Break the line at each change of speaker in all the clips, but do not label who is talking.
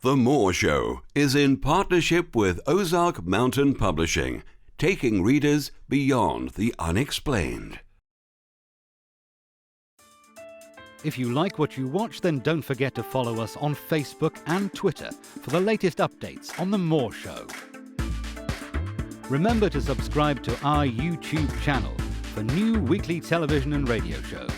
The More Show is in partnership with Ozark Mountain Publishing, taking readers beyond the unexplained.
If you like what you watch, then don't forget to follow us on Facebook and Twitter for the latest updates on The More Show. Remember to subscribe to our YouTube channel for new weekly television and radio shows.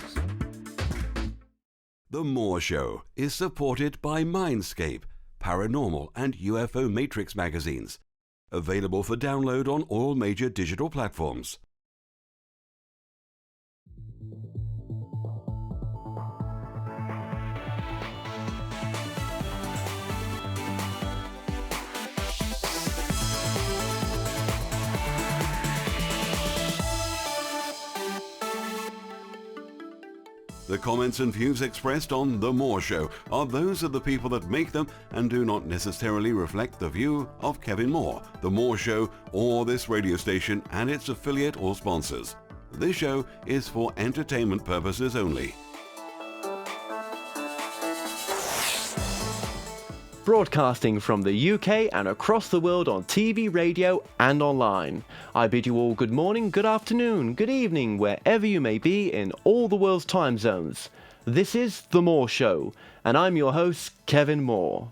The More Show is supported by Mindscape, Paranormal and UFO Matrix magazines, available for download on all major digital platforms. The comments and views expressed on The More Show are those of the people that make them and do not necessarily reflect the view of Kevin Moore, The More Show, or this radio station and its affiliate or sponsors. This show is for entertainment purposes only.
Broadcasting from the UK and across the world on TV, radio and online. I bid you all good morning, good afternoon, good evening, wherever you may be in all the world's time zones. This is The More Show, and I'm your host, Kevin Moore.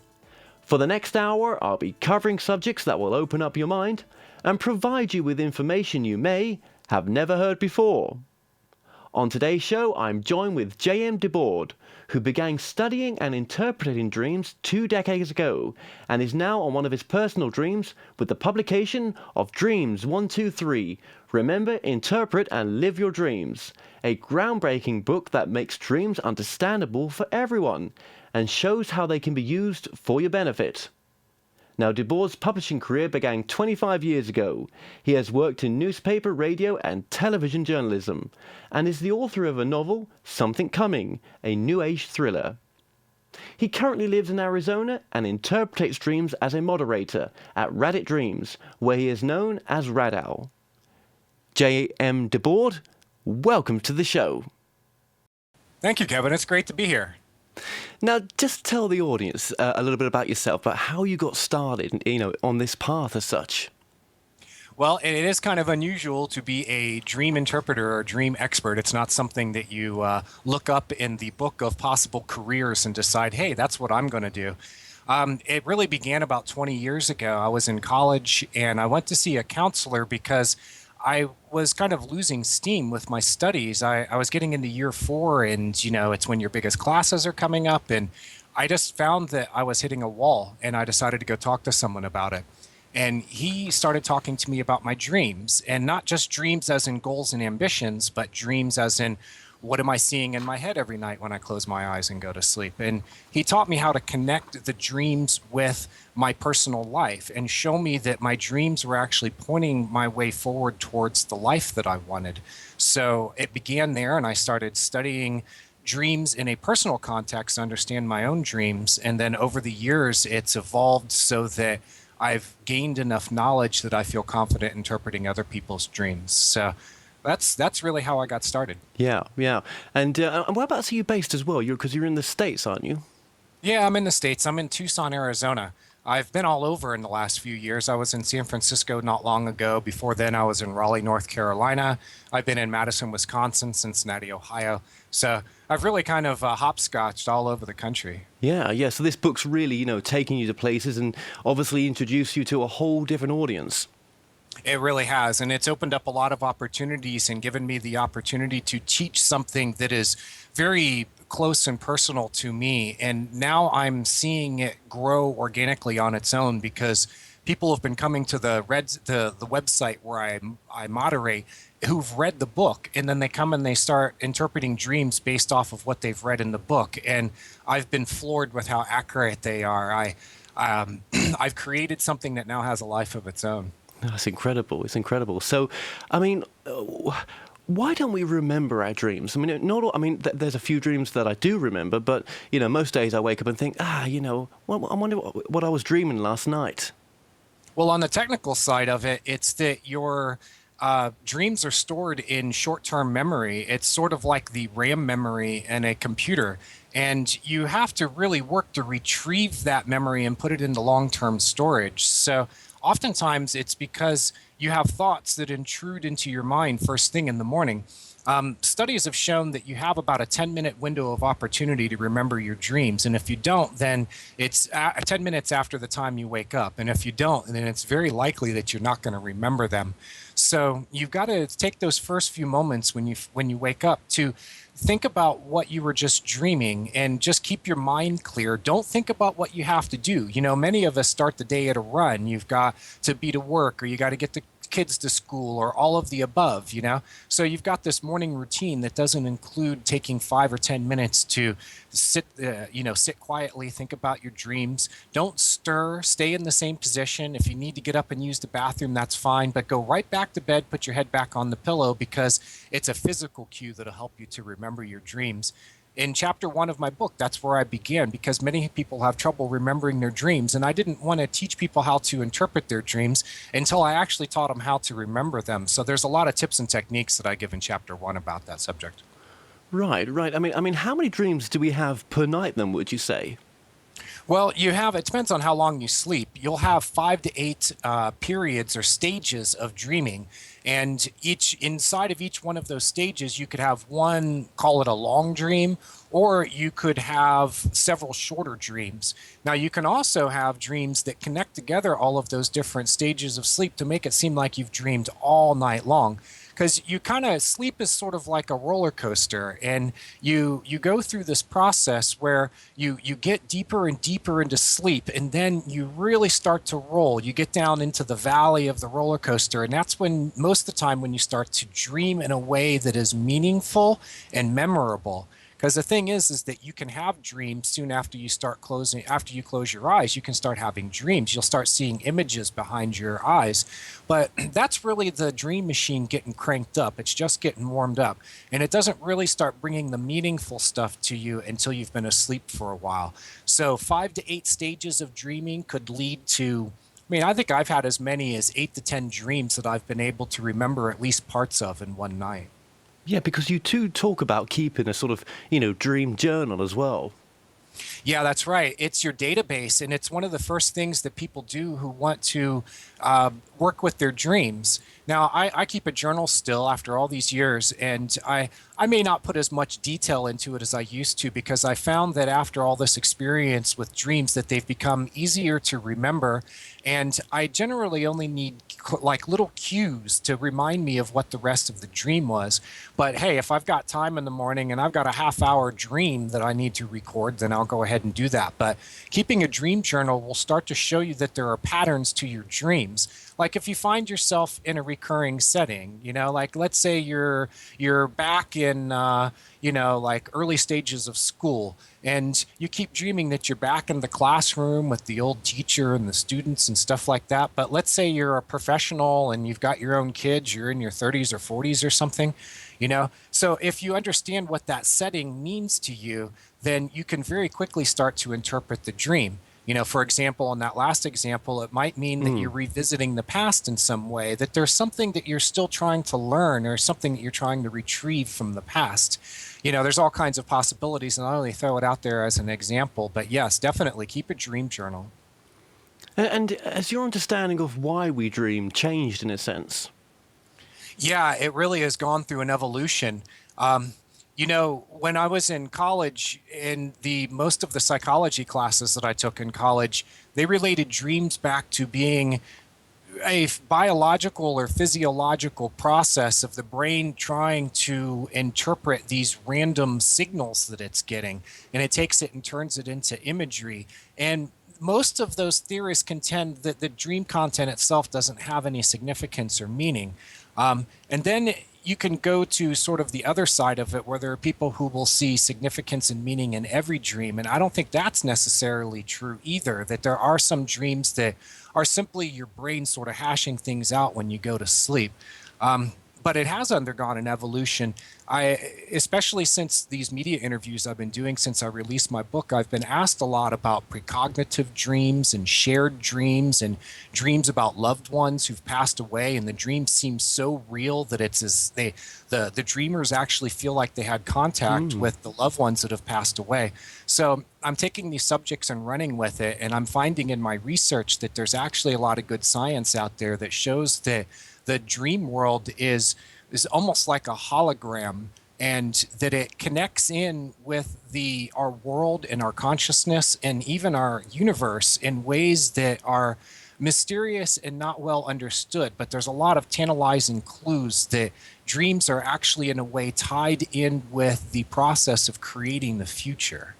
For the next hour, I'll be covering subjects that will open up your mind and provide you with information you may have never heard before. On today's show, I'm joined with DeBord, who began studying and interpreting dreams 2 decades ago and is now on one of his personal dreams with the publication of Dreams 123, Remember, Interpret and Live Your Dreams, a groundbreaking book that makes dreams understandable for everyone and shows how they can be used for your benefit. Now, DeBord's publishing career began 25 years ago. He has worked in newspaper, radio, and television journalism, and is the author of a novel, Something Coming, a New Age thriller. He currently lives in Arizona and interprets dreams as a moderator at Reddit Dreams, where he is known as RadOwl. DeBord, welcome to the show.
Thank you, Kevin. It's great to be here.
Now, just tell the audience a little bit about yourself, about how you got started, on this path as such.
Well, it is kind of unusual to be a dream interpreter or dream expert. It's not something that you look up in the book of possible careers and decide, hey, that's what I'm going to do. It really began about 20 years ago. I was in college and I went to see a counselor because I was kind of losing steam with my studies. I was getting into year 4 and, it's when your biggest classes are coming up. And I just found that I was hitting a wall and I decided to go talk to someone about it. And he started talking to me about my dreams, and not just dreams as in goals and ambitions, but dreams as in what am I seeing in my head every night when I close my eyes and go to sleep. And he taught me how to connect the dreams with my personal life and show me that my dreams were actually pointing my way forward towards the life that I wanted. So it began there, and I started studying dreams in a personal context to understand my own dreams. And then over the years, it's evolved so that I've gained enough knowledge that I feel confident interpreting other people's dreams. So that's really how I got started.
Yeah. And whereabouts are you based as well? Because you're in the States, aren't you?
Yeah, I'm in the States. I'm in Tucson, Arizona. I've been all over in the last few years. I was in San Francisco not long ago. Before then, I was in Raleigh, North Carolina. I've been in Madison, Wisconsin, Cincinnati, Ohio. So I've really kind of hopscotched all over the country.
Yeah. So this book's really, taking you to places and obviously introduced you to a whole different audience.
It really has, and it's opened up a lot of opportunities and given me the opportunity to teach something that is very close and personal to me. And now I'm seeing it grow organically on its own because people have been coming to the website where I moderate who've read the book, and then they come and they start interpreting dreams based off of what they've read in the book. And I've been floored with how accurate they are. I've created something that now has a life of its own.
That's incredible. It's incredible. So, why don't we remember our dreams? There's a few dreams that I do remember, but, most days I wake up and think, I wonder what I was dreaming last night.
Well, on the technical side of it, it's that your dreams are stored in short-term memory. It's sort of like the RAM memory in a computer. And you have to really work to retrieve that memory and put it into long-term storage. So oftentimes it's because you have thoughts that intrude into your mind first thing in the morning. Studies have shown that you have about a 10-minute window of opportunity to remember your dreams. And if you don't, then it's 10 minutes after the time you wake up. And if you don't, then it's very likely that you're not going to remember them. So you've got to take those first few moments when you wake up to think about what you were just dreaming and just keep your mind clear. Don't think about what you have to do. You know, many of us start the day at a run. You've got to be to work, or you got to get the kids to school, or all of the above, you know? So you've got this morning routine that doesn't include taking 5 or 10 minutes to sit quietly, think about your dreams. Don't stir, stay in the same position. If you need to get up and use the bathroom, that's fine, but go right back to bed, put your head back on the pillow, because it's a physical cue that'll help you to remember your dreams. In chapter 1 of my book, that's where I began, because many people have trouble remembering their dreams, and I didn't want to teach people how to interpret their dreams until I actually taught them how to remember them. So there's a lot of tips and techniques that I give in chapter 1 about that subject.
Right. I mean, how many dreams do we have per night then, would you say?
Well, it depends on how long you sleep. You'll have 5 to 8 periods or stages of dreaming. And inside of each one of those stages, you could have one, call it a long dream, or you could have several shorter dreams. Now, you can also have dreams that connect together all of those different stages of sleep to make it seem like you've dreamed all night long. Because sleep is sort of like a roller coaster, and you go through this process where you get deeper and deeper into sleep, and then you really start to roll. You get down into the valley of the roller coaster, and that's when, most of the time, when you start to dream in a way that is meaningful and memorable. Because the thing is that you can have dreams soon after you close your eyes. You can start having dreams. You'll start seeing images behind your eyes. But that's really the dream machine getting cranked up. It's just getting warmed up. And it doesn't really start bringing the meaningful stuff to you until you've been asleep for a while. So 5 to 8 stages of dreaming could lead to, I think I've had as many as 8 to 10 dreams that I've been able to remember at least parts of in one night.
Yeah, because you too talk about keeping a sort of, dream journal as well.
Yeah, that's right. It's your database, and it's one of the first things that people do who want to work with their dreams. Now, I keep a journal still after all these years, and I may not put as much detail into it as I used to, because I found that after all this experience with dreams that they've become easier to remember, and I generally only need like little cues to remind me of what the rest of the dream was. But hey, if I've got time in the morning and I've got a half-hour dream that I need to record, then I'll go ahead and do that. But keeping a dream journal will start to show you that there are patterns to your dreams. Like if you find yourself in a recurring setting, like let's say you're back in like early stages of school, and you keep dreaming that you're back in the classroom with the old teacher and the students and stuff like that. But let's say you're a professional and you've got your own kids, you're in your 30s or 40s or something, So if you understand what that setting means to you, then you can very quickly start to interpret the dream. For example, in that last example, it might mean that you're revisiting the past in some way, that there's something that you're still trying to learn, or something that you're trying to retrieve from the past. There's all kinds of possibilities, and I only throw it out there as an example. But yes, definitely keep a dream journal.
And has your understanding of why we dream changed in a sense?
Yeah, it really has gone through an evolution. When I was in college, in most of the psychology classes that I took in college, they related dreams back to being a biological or physiological process of the brain trying to interpret these random signals that it's getting, and it takes it and turns it into imagery. And most of those theorists contend that the dream content itself doesn't have any significance or meaning. And then you can go to sort of the other side of it, where there are people who will see significance and meaning in every dream. And I don't think that's necessarily true either, that there are some dreams that are simply your brain sort of hashing things out when you go to sleep. But it has undergone an evolution. Especially since these media interviews I've been doing since I released my book, I've been asked a lot about precognitive dreams and shared dreams and dreams about loved ones who've passed away. And the dreams seem so real that the dreamers actually feel like they had contact with the loved ones that have passed away. So I'm taking these subjects and running with it. And I'm finding in my research that there's actually a lot of good science out there that shows that the dream world is almost like a hologram, and that it connects in with our world and our consciousness and even our universe in ways that are mysterious and not well understood. But there's a lot of tantalizing clues that dreams are actually in a way tied in with the process of creating the future.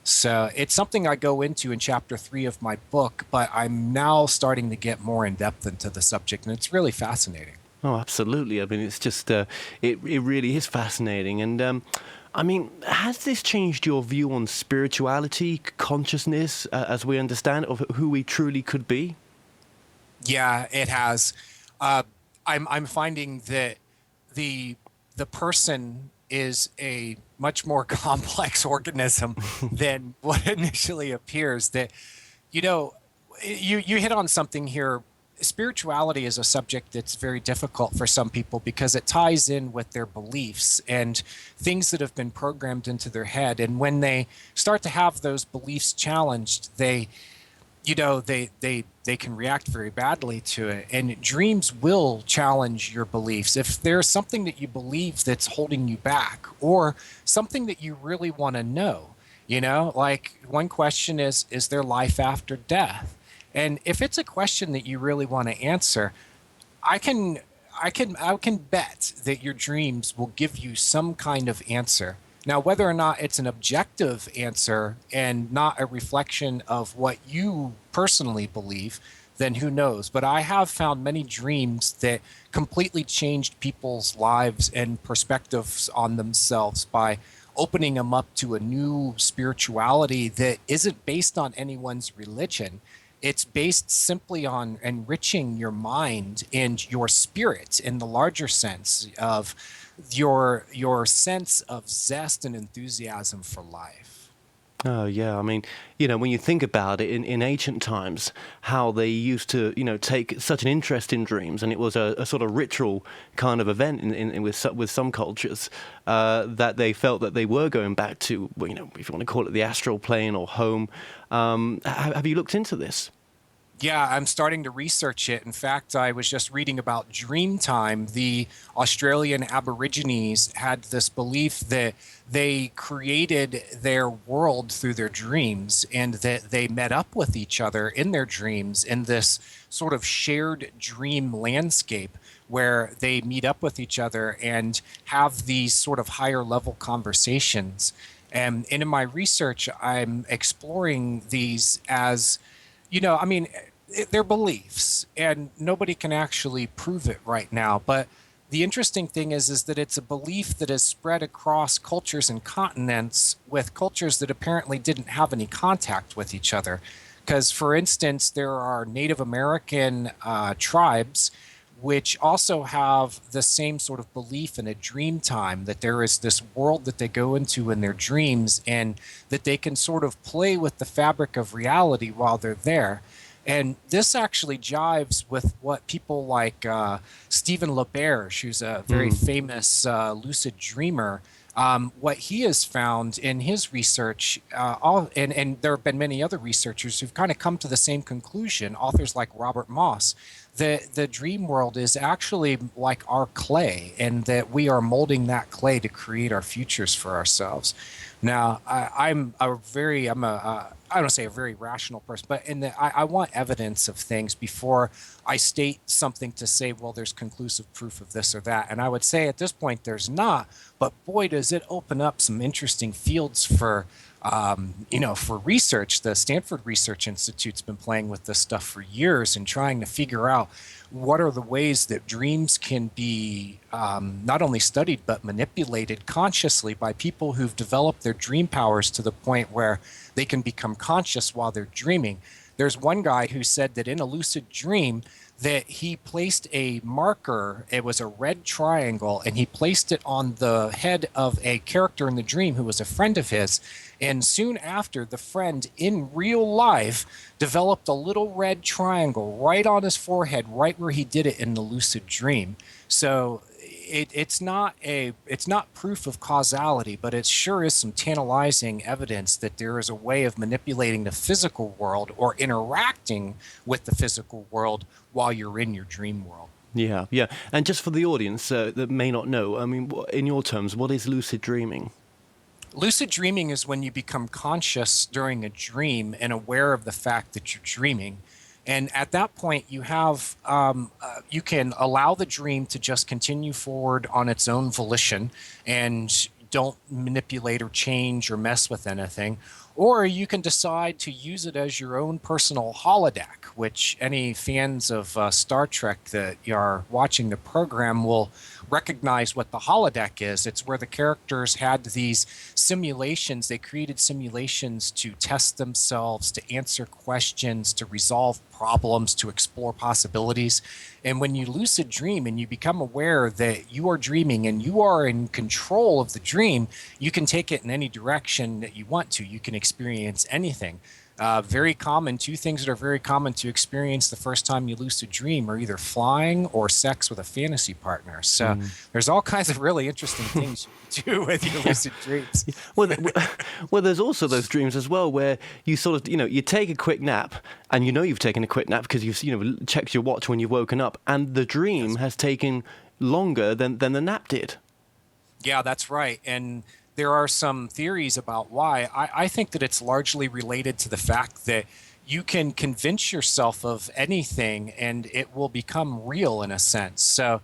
So it's something I go into in chapter 3 of my book, but I'm now starting to get more in depth into the subject, and it's really fascinating.
Oh, absolutely. I mean, it's just, it really is fascinating. And, I mean, has this changed your view on spirituality, consciousness, as we understand it, of who we truly could be?
Yeah, it has. I'm finding that the person is a much more complex organism than what initially appears. That, you hit on something here. Spirituality is a subject that's very difficult for some people because it ties in with their beliefs and things that have been programmed into their head. And when they start to have those beliefs challenged, they can react very badly to it. And dreams will challenge your beliefs. If there's something that you believe that's holding you back, or something that you really want to know, like one question is there life after death? And if it's a question that you really want to answer, I can bet that your dreams will give you some kind of answer. Now, whether or not it's an objective answer and not a reflection of what you personally believe, then who knows? But I have found many dreams that completely changed people's lives and perspectives on themselves by opening them up to a new spirituality that isn't based on anyone's religion. It's based simply on enriching your mind and your spirit in the larger sense of your sense of zest and enthusiasm for life.
Oh, yeah. I mean, when you think about it, in ancient times, how they used to, take such an interest in dreams, and it was a sort of ritual kind of event with some cultures, that they felt that they were going back to, if you want to call it the astral plane or home. Have you looked into this?
Yeah, I'm starting to research it. In fact, I was just reading about dream time. The Australian Aborigines had this belief that they created their world through their dreams, and that they met up with each other in their dreams in this sort of shared dream landscape where they meet up with each other and have these sort of higher level conversations. And in my research, I'm exploring these as, they're beliefs, and nobody can actually prove it right now. But the interesting thing is that it's a belief that is spread across cultures and continents, with cultures that apparently didn't have any contact with each other. Because, for instance, there are Native American tribes which also have the same sort of belief in a dream time, that there is this world that they go into in their dreams, and that they can sort of play with the fabric of reality while they're there. And this actually jives with what people like Stephen LaBerge, who's a very famous lucid dreamer, what he has found in his research, and there have been many other researchers who've kind of come to the same conclusion, authors like Robert Moss, that the dream world is actually like our clay, and that we are molding that clay to create our futures for ourselves. Now, I don't say a very rational person, but I want evidence of things before I state something to say, well, there's conclusive proof of this or that. And I would say at this point there's not, but boy, does it open up some interesting fields for research. The Stanford Research Institute's been playing with this stuff for years and trying to figure out what are the ways that dreams can be not only studied but manipulated consciously by people who've developed their dream powers to the point where they can become conscious while they're dreaming. There's one guy who said that in a lucid dream that he placed a marker. It was a red triangle, and he placed it on the head of a character in the dream who was a friend of his. And soon after, the friend in real life developed a little red triangle right on his forehead, right where he did it in the lucid dream. So it's not proof of causality, but it sure is some tantalizing evidence that there is a way of manipulating the physical world or interacting with the physical world while you're in your dream world.
Yeah, yeah. And just for the audience that may not know, I mean, in your terms, what is lucid dreaming?
Lucid dreaming is when you become conscious during a dream and aware of the fact that you're dreaming. And at that point, you have you can allow the dream to just continue forward on its own volition and don't manipulate or change or mess with anything. Or you can decide to use it as your own personal holodeck, which any fans of Star Trek that are watching the program will recognize what the holodeck is. It's where the characters had these simulations. They created simulations to test themselves, to answer questions, to resolve problems, to explore possibilities. And when you lucid dream and you become aware that you are dreaming and you are in control of the dream, you can take it in any direction that you want to. You can experience anything. Very common, two things that are very common to experience the first time you lucid dream are either flying or sex with a fantasy partner. So there's all kinds of really interesting things you can do with your lucid dreams.
Well, there's also those dreams as well where you sort of, you take a quick nap and you've taken a quick nap because you've, checked your watch when you've woken up, and the dream has taken longer than the nap did.
Yeah, that's right. And there are some theories about why. I think that it's largely related to the fact that you can convince yourself of anything and it will become real in a sense. So,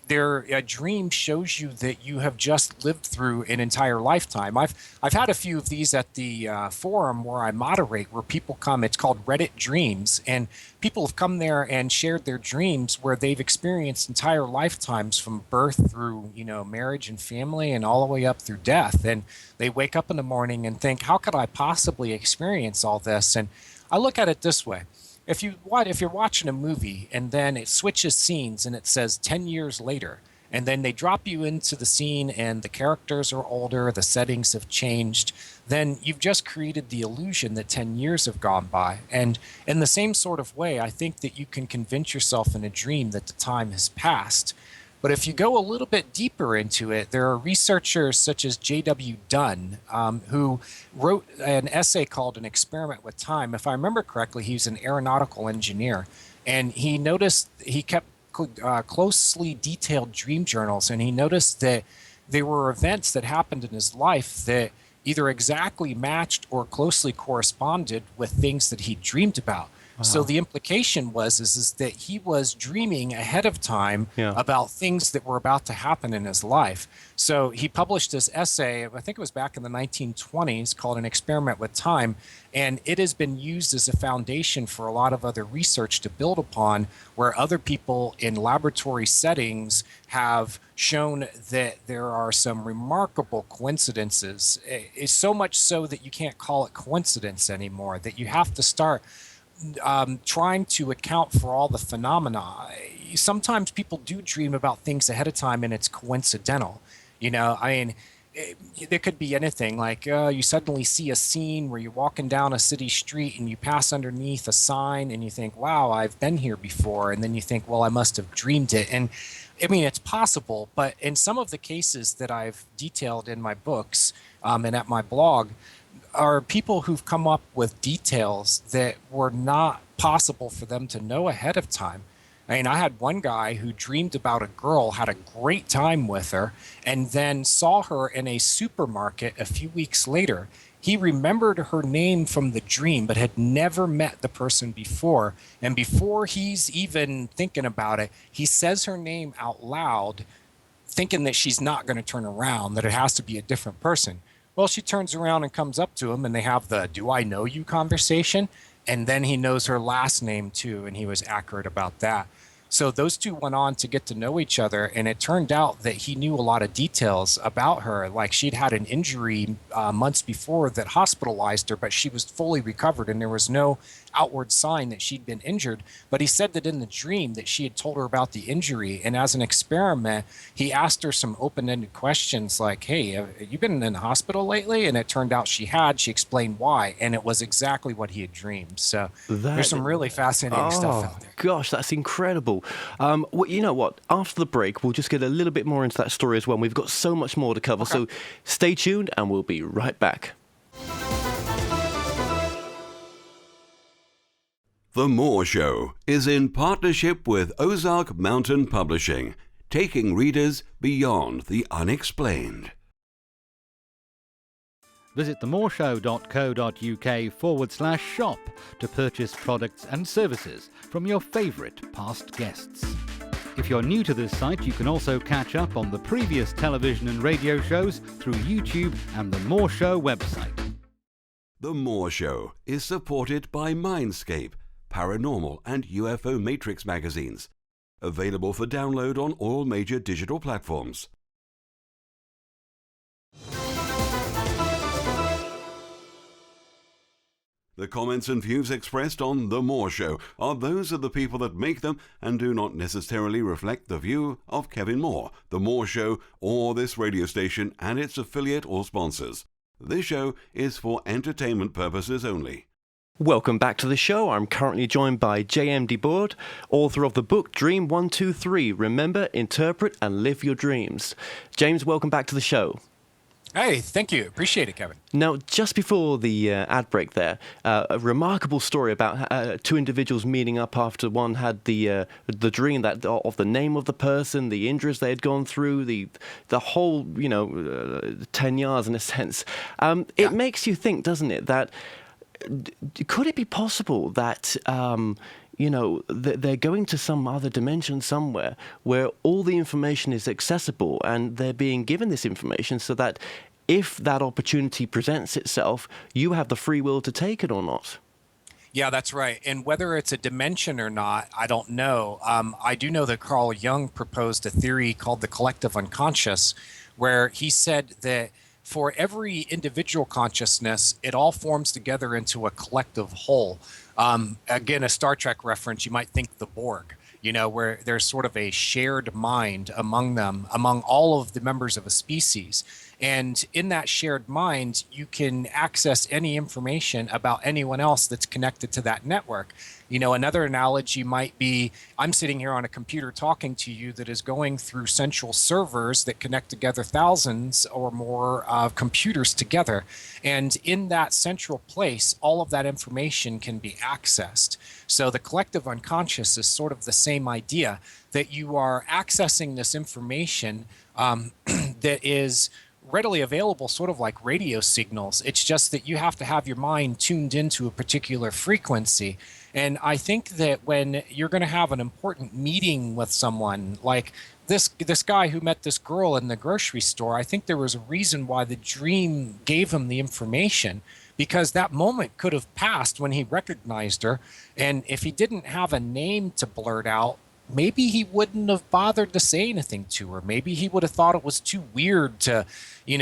a dream shows you that you have just lived through an entire lifetime. I've had a few of these at the forum where I moderate, where people come. It's called Reddit Dreams, and people have come there and shared their dreams where they've experienced entire lifetimes from birth through marriage and family and all the way up through death. And they wake up in the morning and think, how could I possibly experience all this? And I look at it this way. If you're watching a movie and then it switches scenes and it says 10 years later, and then they drop you into the scene and the characters are older, the settings have changed, then you've just created the illusion that 10 years have gone by. And in the same sort of way, I think that you can convince yourself in a dream that the time has passed. But if you go a little bit deeper into it, there are researchers such as J.W. Dunn, who wrote an essay called An Experiment with Time. If I remember correctly, he was an aeronautical engineer, and he kept closely detailed dream journals, and he noticed that there were events that happened in his life that either exactly matched or closely corresponded with things that he dreamed about. Wow. So the implication is that he was dreaming ahead of time about things that were about to happen in his life. So he published this essay, I think it was back in the 1920s, called An Experiment with Time, and it has been used as a foundation for a lot of other research to build upon, where other people in laboratory settings have shown that there are some remarkable coincidences. It's so much so that you can't call it coincidence anymore, that you have to start trying to account for all the phenomena. Sometimes people do dream about things ahead of time and it's coincidental. There could be anything, like you suddenly see a scene where you're walking down a city street and you pass underneath a sign and you think, wow, I've been here before. And then you think, well, I must have dreamed it. And it's possible, but in some of the cases that I've detailed in my books and at my blog, are people who've come up with details that were not possible for them to know ahead of time. I had one guy who dreamed about a girl, had a great time with her, and then saw her in a supermarket a few weeks later. He remembered her name from the dream, but had never met the person before. And before he's even thinking about it, he says her name out loud, thinking that she's not going to turn around, that it has to be a different person. Well, she turns around and comes up to him, and they have the "do I know you" conversation. And then he knows her last name too, and he was accurate about that. So those two went on to get to know each other, and it turned out that he knew a lot of details about her. Like she'd had an injury months before that hospitalized her, but she was fully recovered, and there was no outward sign that she'd been injured. But he said that in the dream that she had told her about the injury, and as an experiment, he asked her some open-ended questions like, "Hey, have you been in the hospital lately?" And it turned out she had. She explained why, and it was exactly what he had dreamed. So there's some really fascinating stuff out there.
Gosh, that's incredible. Well, you know what? After the break, we'll just get a little bit more into that story as well. We've got so much more to cover,
Okay.
so stay tuned and we'll be right back.
The Moore Show is in partnership with Ozark Mountain Publishing, taking readers beyond the unexplained.
Visit themoreshow.co.uk/shop to purchase products and services from your favourite past guests. If you're new to this site, you can also catch up on the previous television and radio shows through YouTube and the Moore Show website.
The Moore Show is supported by Mindscape, Paranormal and UFO Matrix magazines, available for download on all major digital platforms. The comments and views expressed on The Moore Show are those of the people that make them and do not necessarily reflect the view of Kevin Moore, The Moore Show, or this radio station and its affiliate or sponsors. This show is for entertainment purposes only.
Welcome back to the show. I'm currently joined by J.M. DeBord, author of the book Dream 123, Remember, Interpret and Live Your Dreams. James, welcome back to the show.
Hey, thank you. Appreciate it, Kevin.
Now, just before the ad break there, a remarkable story about two individuals meeting up after one had the dream that of the name of the person, the injuries they had gone through, the whole, 10 yards in a sense. It makes you think, doesn't it, that could it be possible that they're going to some other dimension somewhere where all the information is accessible and they're being given this information so that if that opportunity presents itself, you have the free will to take it or not?
Yeah, that's right. And whether it's a dimension or not, I don't know. I do know that Carl Jung proposed a theory called the collective unconscious, where he said that for every individual consciousness, it all forms together into a collective whole. Again, a Star Trek reference, you might think the Borg, where there's sort of a shared mind among them, among all of the members of a species. And in that shared mind, you can access any information about anyone else that's connected to that network. Another analogy might be, I'm sitting here on a computer talking to you that is going through central servers that connect together thousands or more computers together. And in that central place, all of that information can be accessed. So the collective unconscious is sort of the same idea, that you are accessing this information that is readily available, sort of like radio signals. It's just that you have to have your mind tuned into a particular frequency. And I think that when you're going to have an important meeting with someone, like this guy who met this girl in the grocery store, I think there was a reason why the dream gave him the information, because that moment could have passed when he recognized her. And if he didn't have a name to blurt out, maybe he wouldn't have bothered to say anything to her. Maybe he would have thought it was too weird to,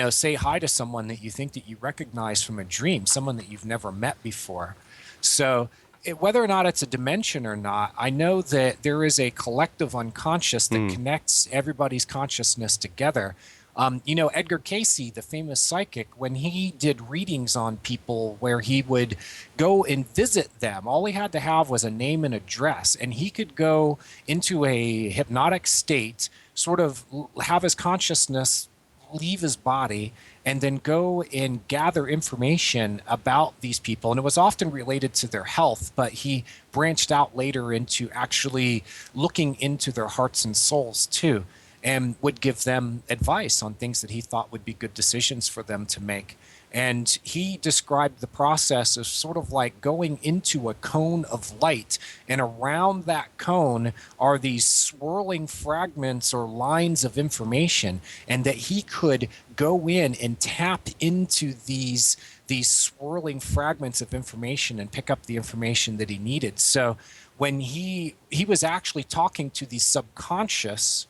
say hi to someone that you think that you recognize from a dream, someone that you've never met before. So whether or not it's a dimension or not, I know that there is a collective unconscious that connects everybody's consciousness together. Edgar Cayce, the famous psychic, when he did readings on people where he would go and visit them, all he had to have was a name and address, and he could go into a hypnotic state, sort of have his consciousness leave his body, and then go and gather information about these people. And it was often related to their health, but he branched out later into actually looking into their hearts and souls too, and would give them advice on things that he thought would be good decisions for them to make. And he described the process as sort of like going into a cone of light, and around that cone are these swirling fragments or lines of information, and that he could go in and tap into these swirling fragments of information and pick up the information that he needed. So when he was actually talking to the subconscious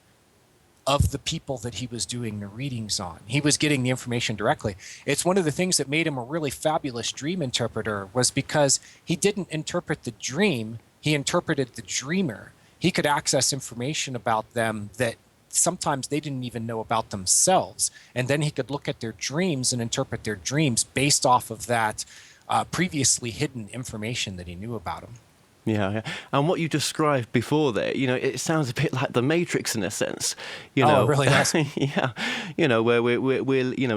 of the people that he was doing the readings on. He was getting the information directly. It's one of the things that made him a really fabulous dream interpreter, was because he didn't interpret the dream, he interpreted the dreamer. He could access information about them that sometimes they didn't even know about themselves. And then he could look at their dreams and interpret their dreams based off of that previously hidden information that he knew about them.
Yeah, and what you described before there, it sounds a bit like the Matrix in a sense. It
really does.
Yeah, where we're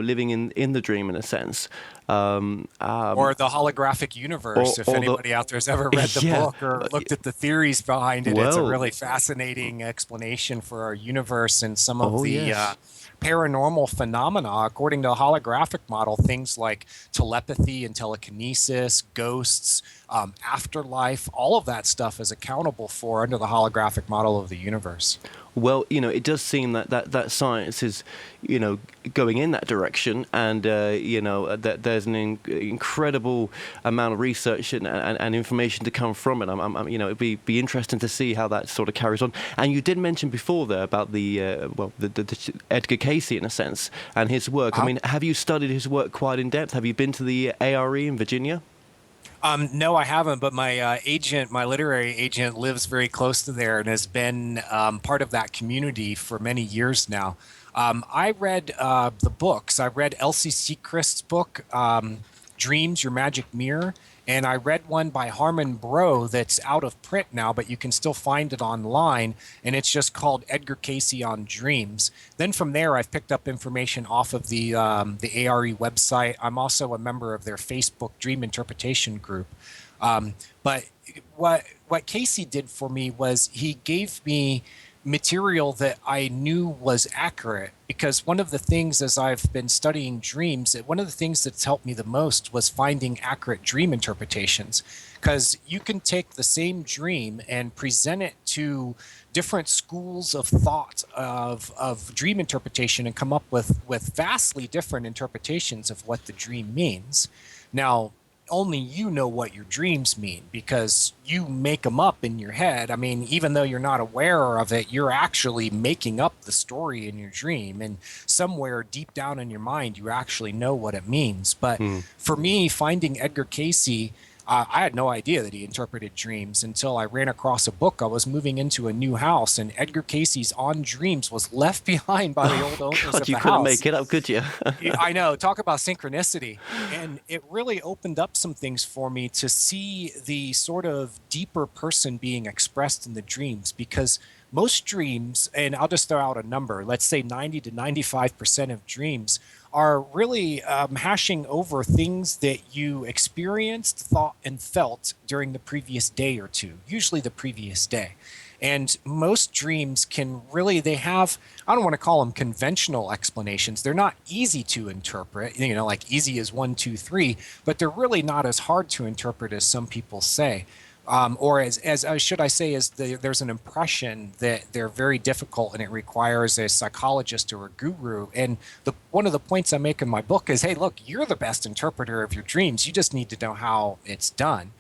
living in the dream in a sense.
Or the holographic universe, if anybody out there has ever read the book or looked at the theories behind it. It's a really fascinating explanation for our universe and some of the paranormal phenomena. According to the holographic model, things like telepathy and telekinesis, ghosts, afterlife, all of that stuff is accountable for under the holographic model of the universe.
Well, it does seem that science is, going in that direction, and that there's an incredible amount of research and information to come from it. It'd be interesting to see how that sort of carries on. And you did mention before there about the Edgar Cayce in a sense and his work. I mean, have you studied his work quite in depth? Have you been to the ARE in Virginia?
No, I haven't, but my my literary agent, lives very close to there and has been part of that community for many years now. I read the books. I read Elsie Sechrist's book, Dreams, Your Magic Mirror, and I read one by Harmon Brough that's out of print now, but you can still find it online, and it's just called Edgar Cayce on Dreams. Then from there, I've picked up information off of the ARE website. I'm also a member of their Facebook Dream Interpretation group. But what Cayce did for me was he gave me material that I knew was accurate, because one of the things, as I've been studying dreams, one of the things that's helped me the most was finding accurate dream interpretations, because you can take the same dream and present it to different schools of thought of dream interpretation and come up with vastly different interpretations of what the dream means. Now, only you know what your dreams mean, because you make them up in your head. I mean, even though you're not aware of it, you're actually making up the story in your dream, and somewhere deep down in your mind you actually know what it means. But for me, finding Edgar Cayce, I had no idea that he interpreted dreams until I ran across a book. I was moving into a new house, and Edgar Cayce's On Dreams was left behind by the old owners of the house.
You couldn't make it up, could you?
I know. Talk about synchronicity. And it really opened up some things for me to see the sort of deeper person being expressed in the dreams, because most dreams, and I'll just throw out a number, let's say 90 to 95% of dreams are really hashing over things that you experienced, thought, and felt during the previous day or two, usually the previous day. And most dreams can really, they have, I don't want to call them conventional explanations. They're not easy to interpret, like easy as 1, 2, 3, but they're really not as hard to interpret as some people say. Or as should I say, there's an impression that they're very difficult and it requires a psychologist or a guru. And one of the points I make in my book is, hey, look, you're the best interpreter of your dreams. You just need to know how it's done.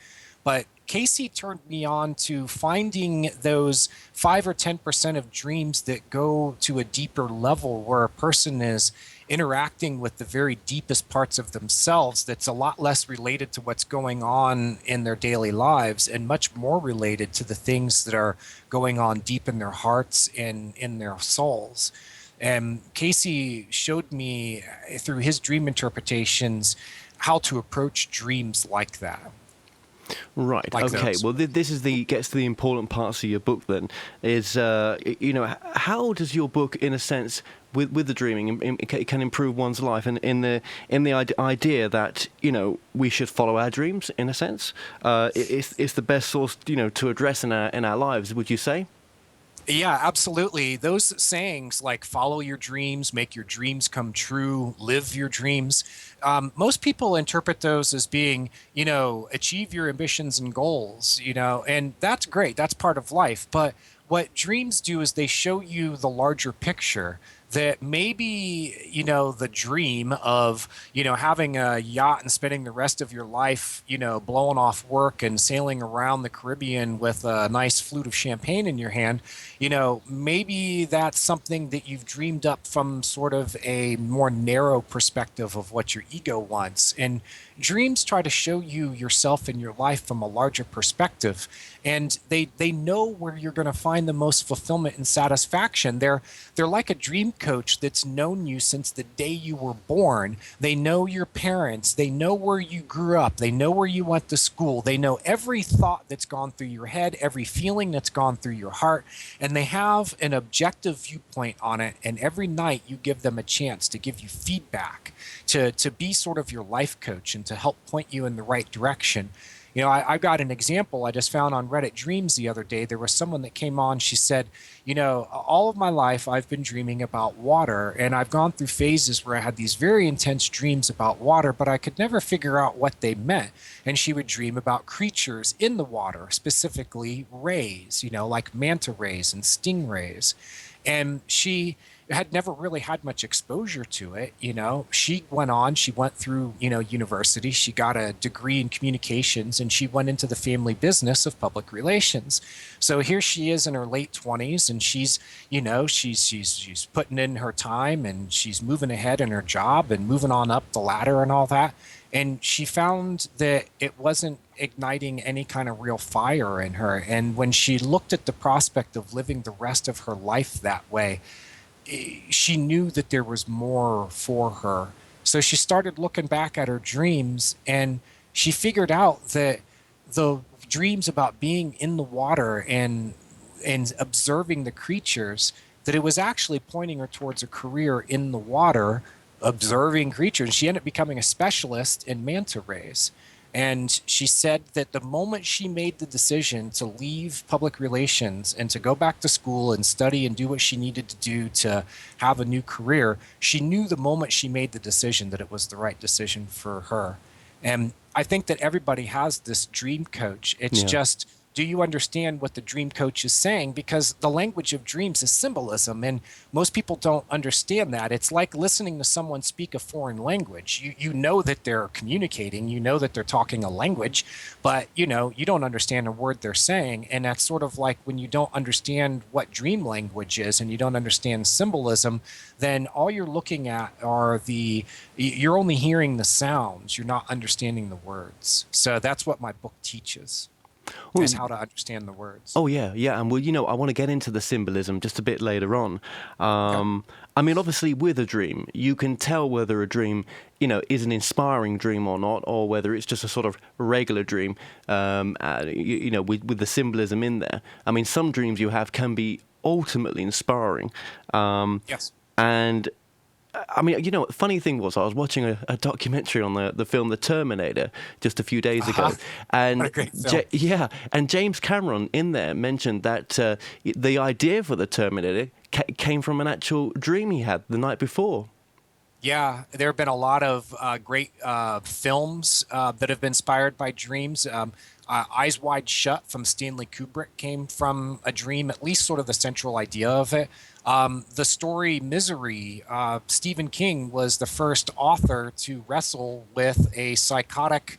But Cayce turned me on to finding those 5 or 10% of dreams that go to a deeper level, where a person is interacting with the very deepest parts of themselves, that's a lot less related to what's going on in their daily lives and much more related to the things that are going on deep in their hearts and in their souls. And Cayce showed me through his dream interpretations how to approach dreams like that.
Right.
Like
okay.
those.
Well, this is gets to the important parts of your book. Then is how does your book, in a sense, with the dreaming, it can improve one's life, and in the idea that we should follow our dreams. In a sense, it's the best source to address in our lives. Would you say?
Yeah, absolutely. Those sayings like follow your dreams, make your dreams come true, live your dreams. Most people interpret those as being, achieve your ambitions and goals, and that's great. That's part of life. But what dreams do is they show you the larger picture that maybe, the dream of, having a yacht and spending the rest of your life, blowing off work and sailing around the Caribbean with a nice flute of champagne in your hand, maybe that's something that you've dreamed up from sort of a more narrow perspective of what your ego wants. And dreams try to show you yourself and your life from a larger perspective. And they know where you're going to find the most fulfillment and satisfaction. They're like a dream coach that's known you since the day you were born. They know your parents. They know where you grew up. They know where you went to school. They know every thought that's gone through your head, every feeling that's gone through your heart. And they have an objective viewpoint on it. And every night you give them a chance to give you feedback, to be sort of your life coach and to help point you in the right direction. I got an example I just found on Reddit Dreams the other day. There was someone that came on. She said, all of my life I've been dreaming about water, and I've gone through phases where I had these very intense dreams about water, but I could never figure out what they meant. And she would dream about creatures in the water, specifically rays, like manta rays and stingrays. And she had never really had much exposure to it. She went through, university. She got a degree in communications, and she went into the family business of public relations. So here she is in her late 20s, and she's putting in her time, and she's moving ahead in her job and moving on up the ladder and all that. And she found that it wasn't igniting any kind of real fire in her. And when she looked at the prospect of living the rest of her life that way, she knew that there was more for her. So she started looking back at her dreams, and she figured out that the dreams about being in the water and observing the creatures, that it was actually pointing her towards a career in the water, observing creatures. She ended up becoming a specialist in manta rays. And she said that the moment she made the decision to leave public relations and to go back to school and study and do what she needed to do to have a new career, she knew the moment she made the decision that it was the right decision for her. And I think that everybody has this dream coach. It's just, do you understand what the dream coach is saying? Because the language of dreams is symbolism, and most people don't understand that. It's like listening to someone speak a foreign language. You know that they're communicating, you know that they're talking a language, but you don't understand a word they're saying. And that's sort of like when you don't understand what dream language is and you don't understand symbolism, then all you're looking at are you're only hearing the sounds, you're not understanding the words. So that's what my book teaches. Is how to understand the words.
Oh, yeah. And I want to get into the symbolism just a bit later on.
Okay.
I mean, obviously, with a dream, you can tell whether a dream, is an inspiring dream or not, or whether it's just a sort of regular dream, with the symbolism in there. I mean, some dreams you have can be ultimately inspiring.
Yes.
And I mean, the funny thing was, I was watching a documentary on the film The Terminator just a few days ago, and
what a great film.
And James Cameron in there mentioned that the idea for The Terminator came from an actual dream he had the night before.
Yeah, there have been a lot of great films that have been inspired by dreams. Eyes Wide Shut from Stanley Kubrick came from a dream, at least sort of the central idea of it. The story Misery, Stephen King was the first author to wrestle with a psychotic,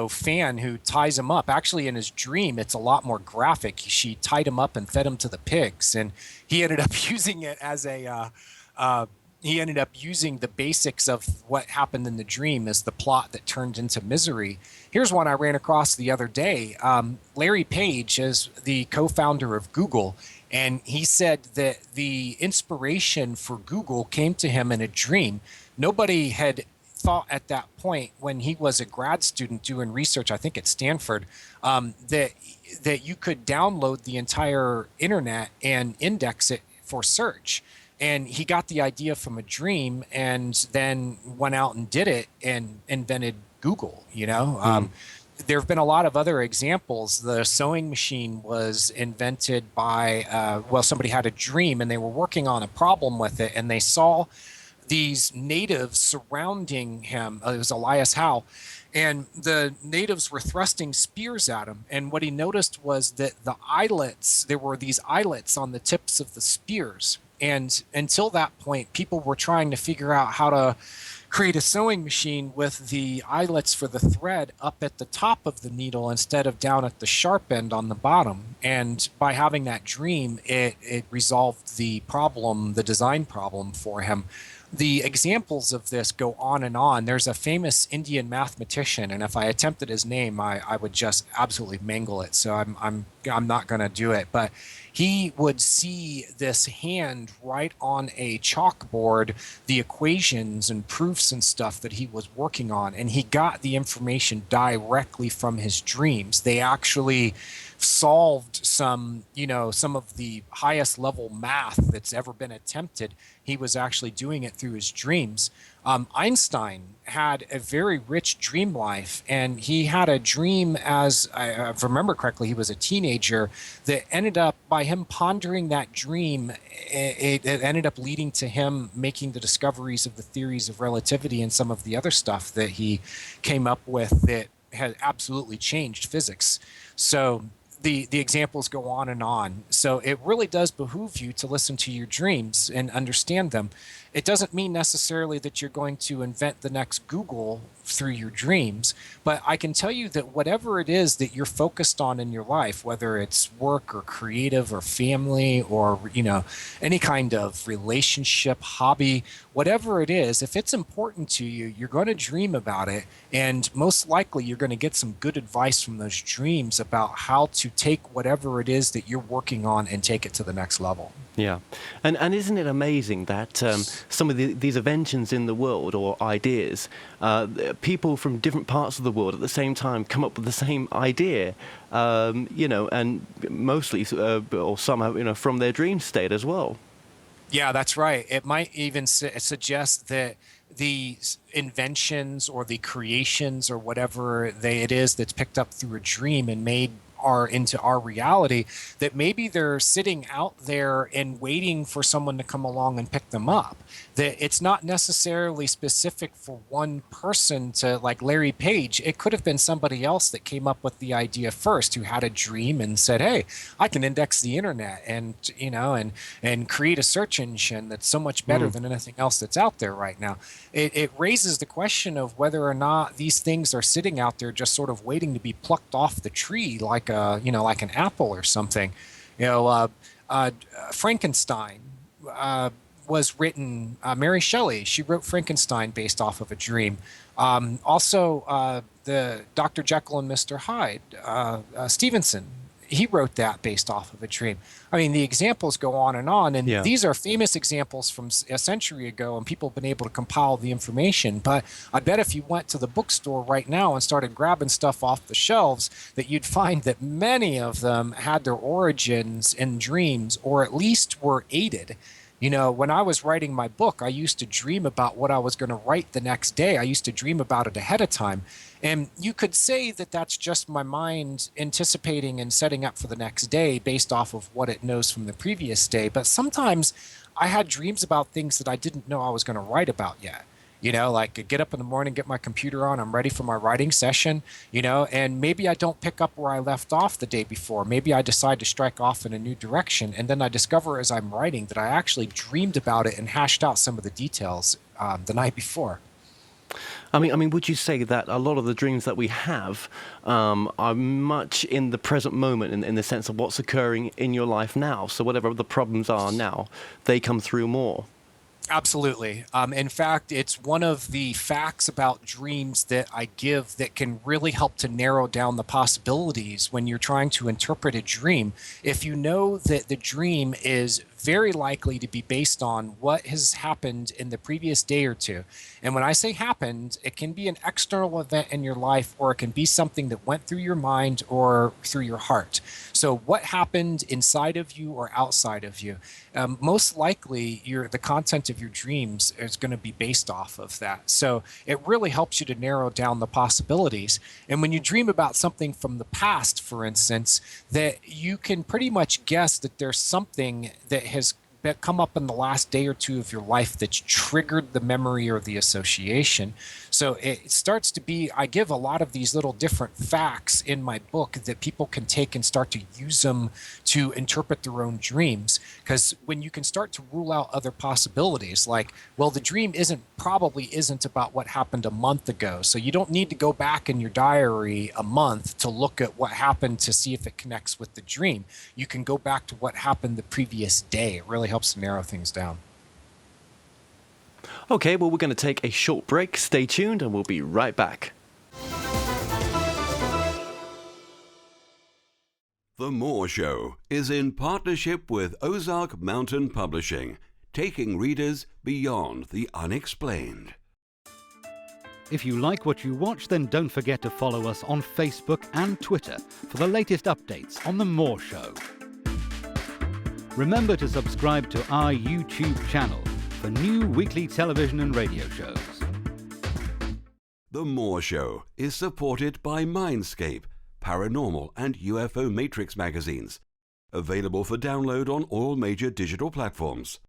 fan who ties him up. Actually, in his dream, it's a lot more graphic. She tied him up and fed him to the pigs, and he ended up using it as he ended up using the basics of what happened in the dream as the plot that turned into Misery. Here's one I ran across the other day. Larry Page is the co-founder of Google, and he said that the inspiration for Google came to him in a dream. Nobody had thought at that point, when he was a grad student doing research, I think at Stanford, that you could download the entire internet and index it for search. And he got the idea from a dream and then went out and did it and invented Google, there have been a lot of other examples. The sewing machine was invented by, somebody had a dream and they were working on a problem with it, and they saw these natives surrounding him. It was Elias Howe, and the natives were thrusting spears at him. And what he noticed was that there were these eyelets on the tips of the spears. And until that point, people were trying to figure out how to create a sewing machine with the eyelets for the thread up at the top of the needle instead of down at the sharp end on the bottom. And by having that dream, it resolved the problem, the design problem for him. The examples of this go on and on. There's a famous Indian mathematician, and if I attempted his name, I would just absolutely mangle it. So I'm not going to do it. But he would see this hand write on a chalkboard the equations and proofs and stuff that he was working on, and he got the information directly from his dreams. They actually solved some of the highest level math that's ever been attempted. He was actually doing it through his dreams. Einstein had a very rich dream life, and he had a dream, as I remember correctly, he was a teenager, that ended up, by him pondering that dream, it ended up leading to him making the discoveries of the theories of relativity and some of the other stuff that he came up with that had absolutely changed physics. So the examples go on and on. So it really does behoove you to listen to your dreams and understand them. It doesn't mean necessarily that you're going to invent the next Google through your dreams, but I can tell you that whatever it is that you're focused on in your life, whether it's work or creative or family or, any kind of relationship, hobby, whatever it is, if it's important to you, you're going to dream about it. And most likely you're going to get some good advice from those dreams about how to take whatever it is that you're working on and take it to the next level.
Yeah. And isn't it amazing that some of these inventions in the world, or ideas, people from different parts of the world at the same time come up with the same idea, and mostly, or some, from their dream state as well.
Yeah, that's right. It might even suggest that the inventions or the creations or whatever it is that's picked up through a dream and made into our reality, that maybe they're sitting out there and waiting for someone to come along and pick them up. That it's not necessarily specific for one person to, like Larry Page. It could have been somebody else that came up with the idea first, who had a dream and said, hey, I can index the internet and create a search engine that's so much better than anything else that's out there right now. It raises the question of whether or not these things are sitting out there just sort of waiting to be plucked off the tree, like an apple or something. Frankenstein was written, Mary Shelley, she wrote Frankenstein based off of a dream. Also, the Dr. Jekyll and Mr. Hyde, Stevenson, he wrote that based off of a dream. I mean, the examples go on, and these are famous examples from a century ago, and people have been able to compile the information. But I bet if you went to the bookstore right now and started grabbing stuff off the shelves, that you'd find that many of them had their origins in dreams, or at least were aided. When I was writing my book, I used to dream about what I was going to write the next day. I used to dream about it ahead of time. And you could say that that's just my mind anticipating and setting up for the next day based off of what it knows from the previous day. But sometimes I had dreams about things that I didn't know I was going to write about yet. Like I get up in the morning, get my computer on, I'm ready for my writing session, and maybe I don't pick up where I left off the day before. Maybe I decide to strike off in a new direction. And then I discover as I'm writing that I actually dreamed about it and hashed out some of the details the night before.
I mean, would you say that a lot of the dreams that we have are much in the present moment, in the sense of what's occurring in your life now? So whatever the problems are now, they come through more.
Absolutely. In fact, it's one of the facts about dreams that I give that can really help to narrow down the possibilities when you're trying to interpret a dream. If you know that the dream is very likely to be based on what has happened in the previous day or two. And when I say happened, it can be an external event in your life, or it can be something that went through your mind or through your heart. So what happened inside of you or outside of you? Most likely the content of your dreams is going to be based off of that. So it really helps you to narrow down the possibilities. And when you dream about something from the past, for instance, that you can pretty much guess that there's something that has come up in the last day or two of your life that's triggered the memory or the association. So it starts to be, I give a lot of these little different facts in my book that people can take and start to use them to interpret their own dreams. Because when you can start to rule out other possibilities, like, well, the dream probably isn't about what happened a month ago. So you don't need to go back in your diary a month to look at what happened to see if it connects with the dream. You can go back to what happened the previous day. It really helps to narrow things down.
Okay, well, we're going to take a short break. Stay tuned and we'll be right back.
The Moore Show is in partnership with Ozark Mountain Publishing, taking readers beyond the unexplained.
If you like what you watch, then don't forget to follow us on Facebook and Twitter for the latest updates on The Moore Show. Remember to subscribe to our YouTube channel for new weekly television and radio shows.
The Moore Show is supported by Mindscape, Paranormal and UFO Matrix magazines, available for download on all major digital platforms.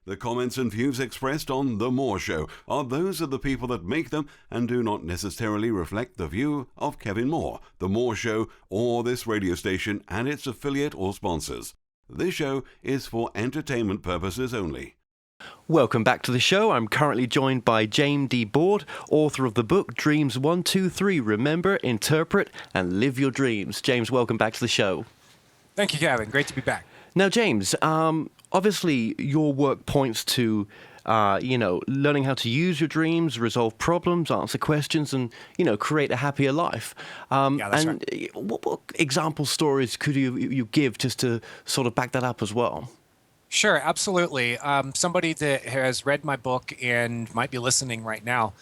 The comments and views expressed on The Moore Show are those of the people that make them and do not necessarily reflect the view of Kevin Moore, The Moore Show, or this radio station and its affiliate or sponsors. This show is for entertainment purposes only.
Welcome back to the show. I'm currently joined by James DeBord, author of the book Dreams 1, 2, 3, Remember, Interpret, and Live Your Dreams. James, welcome back to the show.
Thank you, Kevin. Great to be back.
Now, James, obviously your work points to, learning how to use your dreams, resolve problems, answer questions, and, create a happier life.
That's
and
right.
What example stories could you give just to sort of back that up as well?
Sure, absolutely. Somebody that has read my book and might be listening right now,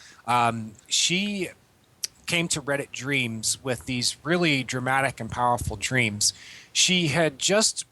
she came to Reddit Dreams with these really dramatic and powerful dreams. She had just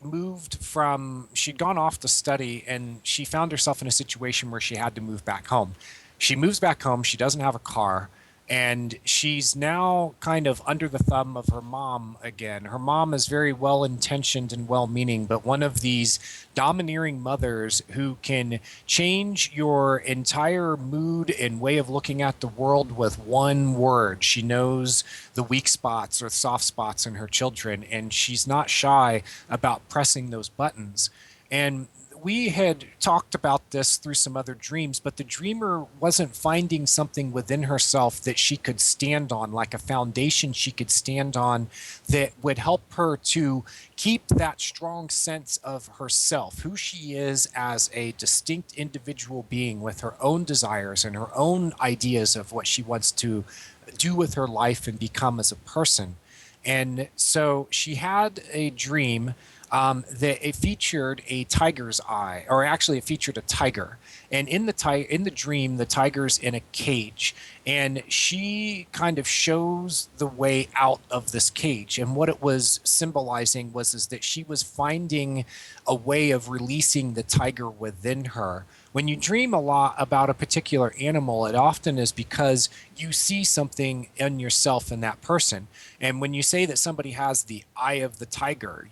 she'd gone off to study, and she found herself in a situation where she had to move back home. She moves back home. She doesn't have a car, and she's now kind of under the thumb of her mom again. Her mom is very well-intentioned and well-meaning, but one of these domineering mothers who can change your entire mood and way of looking at the world with one word. She knows the weak spots or soft spots in her children, and she's not shy about pressing those buttons. And we had talked about this through some other dreams, but the dreamer wasn't finding something within herself that she could stand on, like a foundation she could stand on that would help her to keep that strong sense of herself, who she is as a distinct individual being with her own desires and her own ideas of what she wants to do with her life and become as a person. And so she had a dream that it featured a tiger's eye, or actually it featured a tiger. And in the dream, the tiger's in a cage, and she kind of shows the way out of this cage. And what it was symbolizing is that she was finding a way of releasing the tiger within her. When you dream a lot about a particular animal, it often is because you see something in yourself in that person. And when you say that somebody has the eye of the tiger,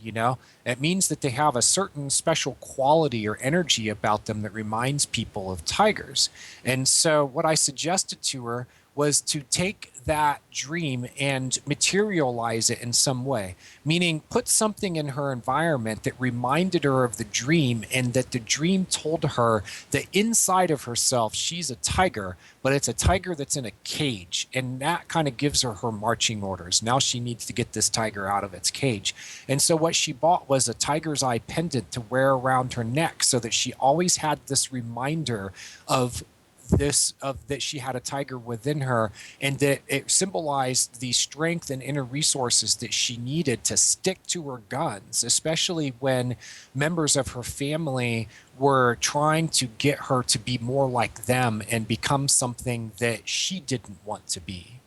it means that they have a certain special quality or energy about them that reminds people of tigers. And so what I suggested to her was to take that dream and materialize it in some way, meaning put something in her environment that reminded her of the dream, and that the dream told her that inside of herself she's a tiger, but it's a tiger that's in a cage, and that kind of gives her marching orders. Now she needs to get this tiger out of its cage. And so what she bought was a tiger's eye pendant to wear around her neck, so that she always had this reminder of that she had a tiger within her, and that it symbolized the strength and inner resources that she needed to stick to her guns, especially when members of her family were trying to get her to be more like them and become something that she didn't want to be.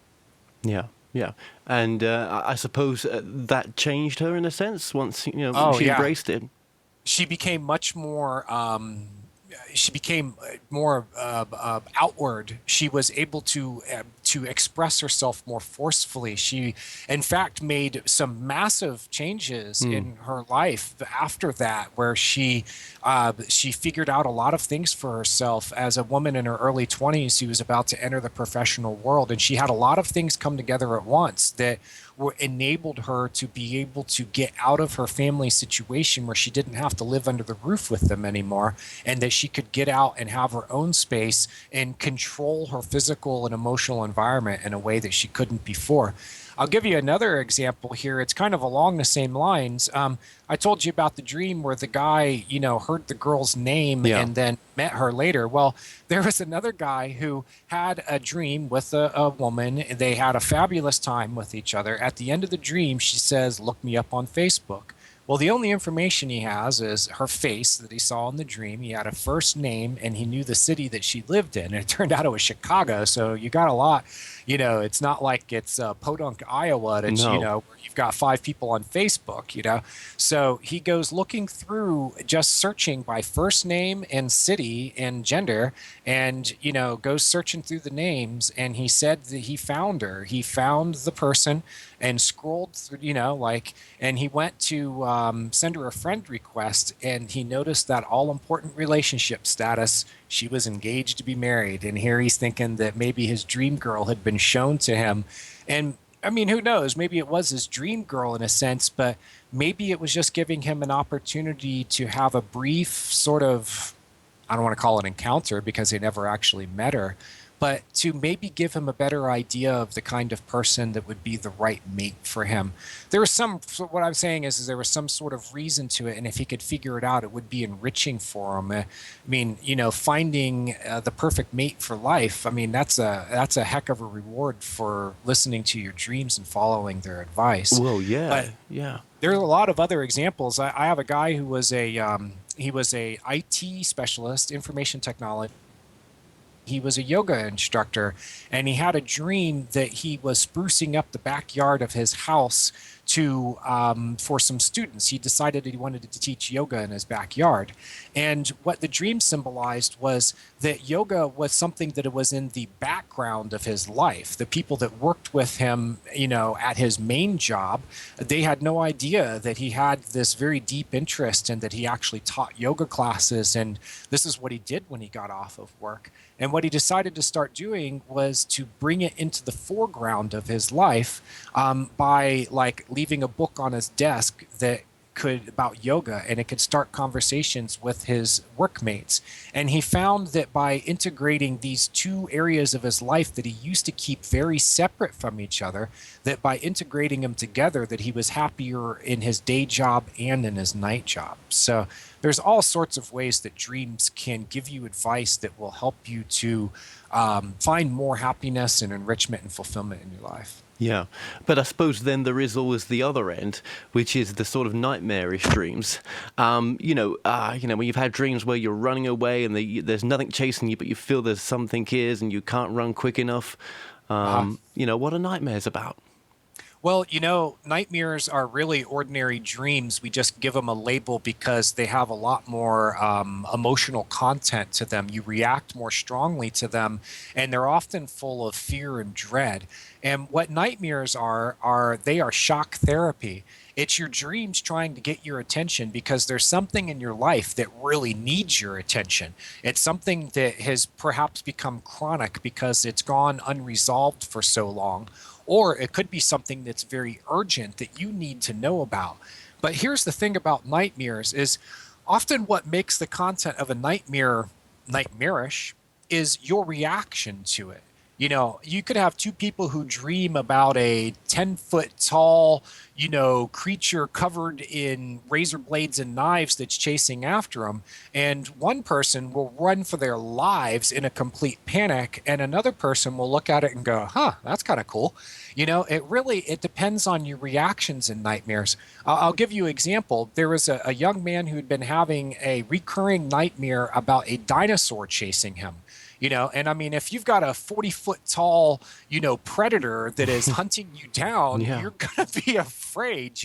Yeah. Yeah, and I suppose that changed her in a sense once she embraced it.
She became much more. She became more outward. She was able to express herself more forcefully. She, in fact, made some massive changes in her life after that, where she figured out a lot of things for herself. As a woman in her early 20s, she was about to enter the professional world, and she had a lot of things come together at once that enabled her to be able to get out of her family situation where she didn't have to live under the roof with them anymore, and that she could get out and have her own space and control her physical and emotional environment in a way that she couldn't before. I'll give you another example here. It's kind of along the same lines. I told you about the dream where the guy, heard the girl's name and then met her later. Well, there was another guy who had a dream with a woman. They had a fabulous time with each other. At the end of the dream, she says, "Look me up on Facebook." Well, the only information he has is her face that he saw in the dream. He had a first name, and he knew the city that she lived in. And it turned out it was Chicago. So you got a lot, it's not like it's Podunk, Iowa. It's, where you've got 5 people on Facebook, So he goes looking through, just searching by first name and city and gender, and, goes searching through the names. And he said that he found her. He found the person and scrolled through, and he went to send her a friend request, and he noticed that all-important relationship status. She was engaged to be married, and here he's thinking that maybe his dream girl had been shown to him. And I mean, who knows? Maybe it was his dream girl in a sense, but maybe it was just giving him an opportunity to have a brief sort of, I don't want to call it encounter because they never actually met her, but to maybe give him a better idea of the kind of person that would be the right mate for him. There was what I'm saying is there was some sort of reason to it, and if he could figure it out, it would be enriching for him. I mean, finding the perfect mate for life, I mean, that's a heck of a reward for listening to your dreams and following their advice.
Well, yeah,
but
yeah.
There's a lot of other examples. I have a guy who was a IT specialist, information technology. He was a yoga instructor, and he had a dream that he was sprucing up the backyard of his house for some students. He decided that he wanted to teach yoga in his backyard. And what the dream symbolized was that yoga was something that was in the background of his life. The people that worked with him, at his main job, they had no idea that he had this very deep interest and that he actually taught yoga classes. And this is what he did when he got off of work. And what he decided to start doing was to bring it into the foreground of his life by leaving a book on his desk about yoga, and it could start conversations with his workmates. And he found that by integrating these two areas of his life that he used to keep very separate from each other, that by integrating them together, that he was happier in his day job and in his night job. So there's all sorts of ways that dreams can give you advice that will help you to find more happiness and enrichment and fulfillment in your life.
Yeah, but I suppose then there is always the other end, which is the sort of nightmarish dreams. When you've had dreams where you're running away and there's nothing chasing you, but you feel there's something is and you can't run quick enough. What are nightmares about?
Well, nightmares are really ordinary dreams. We just give them a label because they have a lot more emotional content to them. You react more strongly to them, and they're often full of fear and dread. And what nightmares are they are shock therapy. It's your dreams trying to get your attention because there's something in your life that really needs your attention. It's something that has perhaps become chronic because it's gone unresolved for so long. Or it could be something that's very urgent that you need to know about. But here's the thing about nightmares is often what makes the content of a nightmare nightmarish is your reaction to it. You could have two people who dream about a 10-foot tall, creature covered in razor blades and knives that's chasing after them. And one person will run for their lives in a complete panic, and another person will look at it and go, huh, that's kind of cool. It depends on your reactions in nightmares. I'll give you an example. There was a young man who had been having a recurring nightmare about a dinosaur chasing him. And I mean, if you've got a 40-foot tall, predator that is hunting you down,
Yeah.
you're going to be afraid,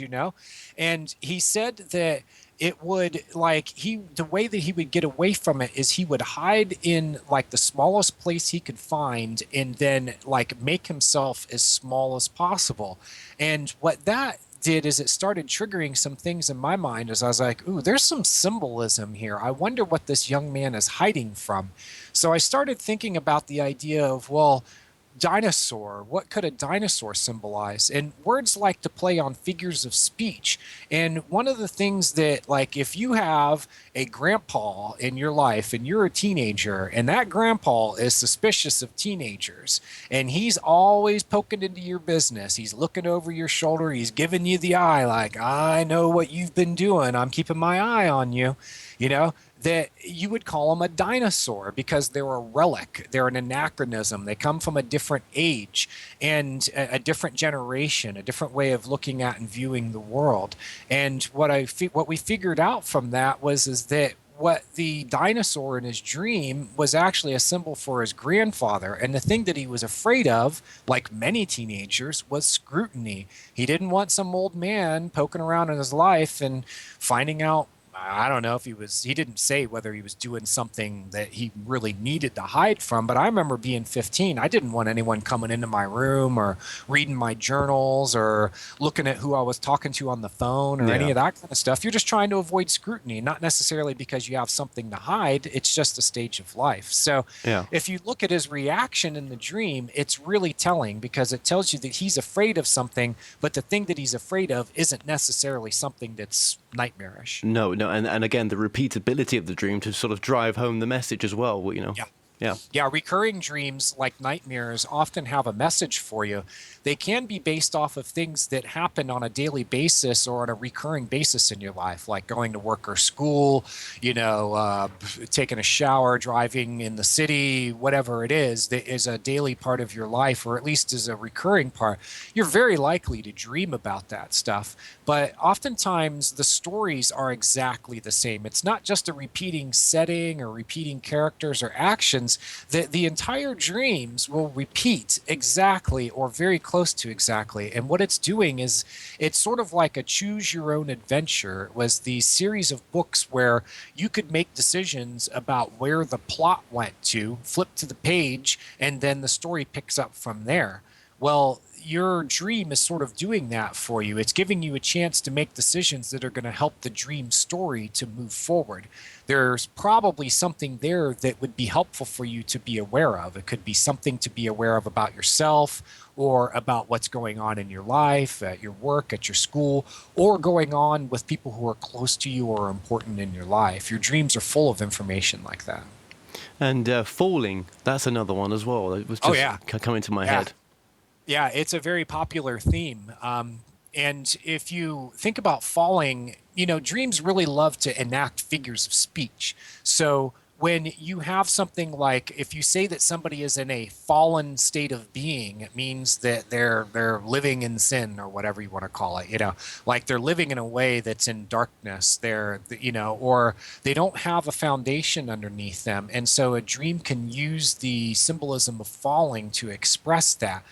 And he said that it would the way that he would get away from it is he would hide in like the smallest place he could find and then like make himself as small as possible. And what that did is it started triggering some things in my mind as I was like, ooh, there's some symbolism here. I wonder what this young man is hiding from. So I started thinking about the idea of, well, dinosaur, what could a dinosaur symbolize? And words like to play on figures of speech. And one of the things that, like, if you have a grandpa in your life and you're a teenager and that grandpa is suspicious of teenagers and he's always poking into your business, he's looking over your shoulder, he's giving you the eye like, I know what you've been doing, I'm keeping my eye on you, that you would call them a dinosaur because they're a relic, they're an anachronism, they come from a different age and a different generation, a different way of looking at and viewing the world. And what we figured out from that is that what the dinosaur in his dream was actually a symbol for his grandfather. And the thing that he was afraid of, like many teenagers, was scrutiny. He didn't want some old man poking around in his life and finding out, I don't know if he didn't say whether he was doing something that he really needed to hide from, but I remember being 15. I didn't want anyone coming into my room or reading my journals or looking at who I was talking to on the phone or any of that kind of stuff. You're just trying to avoid scrutiny, not necessarily because you have something to hide. It's just a stage of life. So if you look at his reaction in the dream, it's really telling because it tells you that he's afraid of something, but the thing that he's afraid of isn't necessarily something that's nightmarish.
No, and again, the repeatability of the dream to sort of drive home the message as well,
Yeah, recurring dreams like nightmares often have a message for you. They can be based off of things that happen on a daily basis or on a recurring basis in your life, like going to work or school, taking a shower, driving in the city, whatever it is that is a daily part of your life, or at least is a recurring part. You're very likely to dream about that stuff. But oftentimes the stories are exactly the same. It's not just a repeating setting or repeating characters or actions. The entire dreams will repeat exactly or very close to exactly. And what it's doing is it's sort of like a choose your own adventure. It was the series of books where you could make decisions about where the plot went to, flip to the page, and then the story picks up from there. Well, your dream is sort of doing that for you. It's giving you a chance to make decisions that are going to help the dream story to move forward. There's probably something there that would be helpful for you to be aware of. It could be something to be aware of about yourself or about what's going on in your life, at your work, at your school, or going on with people who are close to you or important in your life. Your dreams are full of information like that.
And falling, that's another one as well. It was just coming to my head.
Yeah, it's a very popular theme. And if you think about falling, dreams really love to enact figures of speech. So when you have something like, if you say that somebody is in a fallen state of being, it means that they're living in sin or whatever you want to call it, like they're living in a way that's in darkness, or they don't have a foundation underneath them. And so a dream can use the symbolism of falling to express that.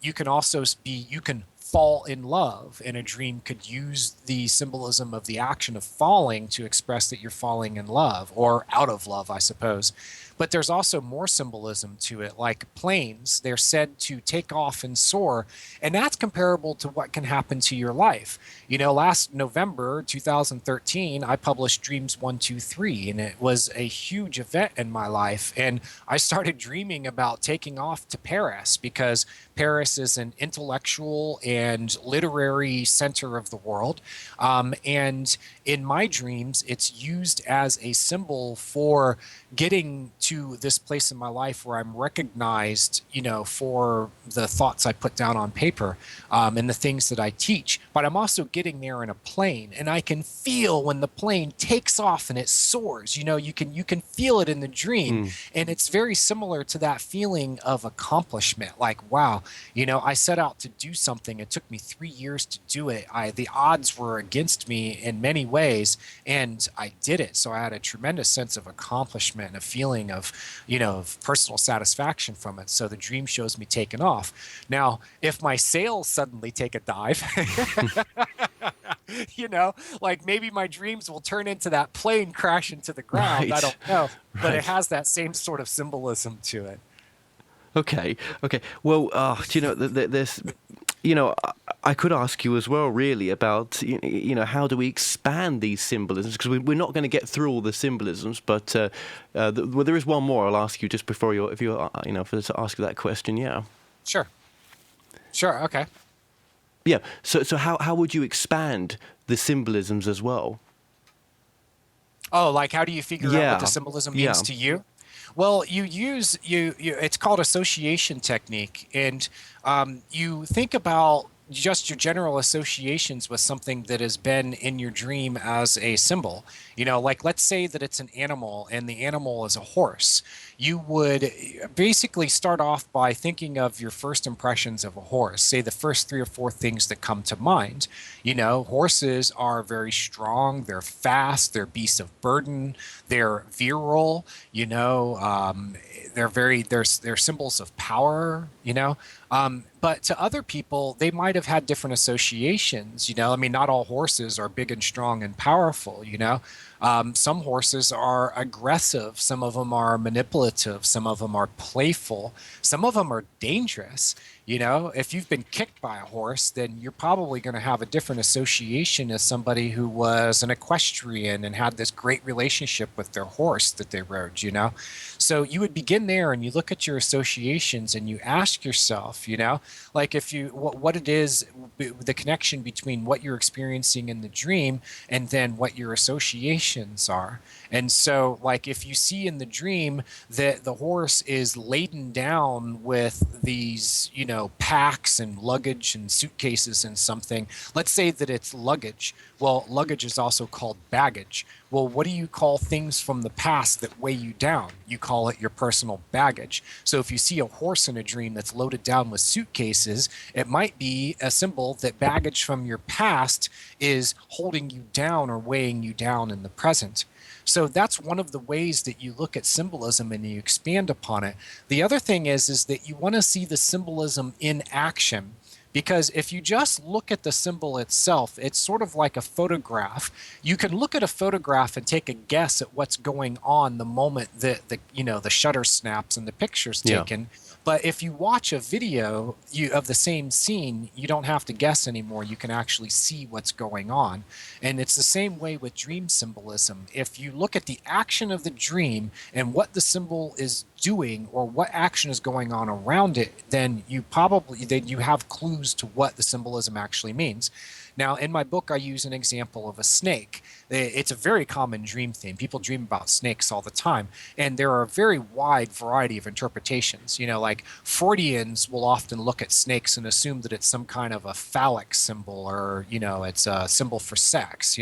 You can fall in love, and a dream could use the symbolism of the action of falling to express that you're falling in love or out of love, I suppose. But there's also more symbolism to it, like planes. They're said to take off and soar, and that's comparable to what can happen to your life. Last November 2013, I published Dreams 1, 2, 3, and it was a huge event in my life. And I started dreaming about taking off to Paris because Paris is an intellectual and literary center of the world. And in my dreams, it's used as a symbol for getting to this place in my life where I'm recognized, for the thoughts I put down on paper, and the things that I teach. But I'm also getting there in a plane, and I can feel when the plane takes off and it soars. You can feel it in the dream, and it's very similar to that feeling of accomplishment. Like, wow, I set out to do something. It took me 3 years to do it. The odds were against me in many ways, and I did it. So I had a tremendous sense of accomplishment and a feeling of, of personal satisfaction from it. So the dream shows me taking off. Now, if my sails suddenly take a dive, like maybe my dreams will turn into that plane crash into the ground. Right. I don't know, but it has that same sort of symbolism to it.
Okay. Well, there's, I could ask you as well, really, about how do we expand these symbolisms? Because we're not going to get through all the symbolisms, but there is one more. I'll ask you just before to ask you that question. Yeah.
Sure. Okay.
Yeah. So how would you expand the symbolisms as well?
Oh, like how do you figure out what the symbolism means to you? Well, you use it's called association technique, and you think about just your general associations with something that has been in your dream as a symbol. Like let's say that it's an animal and the animal is a horse. You would basically start off by thinking of your first impressions of a horse, say the first 3 or 4 things that come to mind. Horses are very strong, they're fast, they're beasts of burden, they're virile, they're symbols of power, but to other people, they might have had different associations. Not all horses are big and strong and powerful. Some horses are aggressive. Some of them are manipulative. Some of them are playful. Some of them are dangerous. If you've been kicked by a horse, then you're probably going to have a different association as somebody who was an equestrian and had this great relationship with their horse that they rode, So you would begin there and you look at your associations and you ask yourself, like what it is, the connection between what you're experiencing in the dream and then what your associations are. And so, like, if you see in the dream that the horse is laden down with these, packs and luggage and suitcases and something, let's say that it's luggage. Well, luggage is also called baggage. Well, what do you call things from the past that weigh you down? You call it your personal baggage. So if you see a horse in a dream that's loaded down with suitcases, it might be a symbol that baggage from your past is holding you down or weighing you down in the present. So that's one of the ways that you look at symbolism and you expand upon it. The other thing is that you want to see the symbolism in action. Because if you just look at the symbol itself, it's sort of like a photograph. You can look at a photograph and take a guess at what's going on the moment that the shutter snaps and the picture's taken. But if you watch a video of the same scene, you don't have to guess anymore. You can actually see what's going on. And it's the same way with dream symbolism. If you look at the action of the dream and what the symbol is doing or what action is going on around it, then you have clues to what the symbolism actually means. Now, in my book, I use an example of a snake. It's a very common dream theme. People dream about snakes all the time. And there are a very wide variety of interpretations. Like Freudians will often look at snakes and assume that it's some kind of a phallic symbol or, it's a symbol for sex,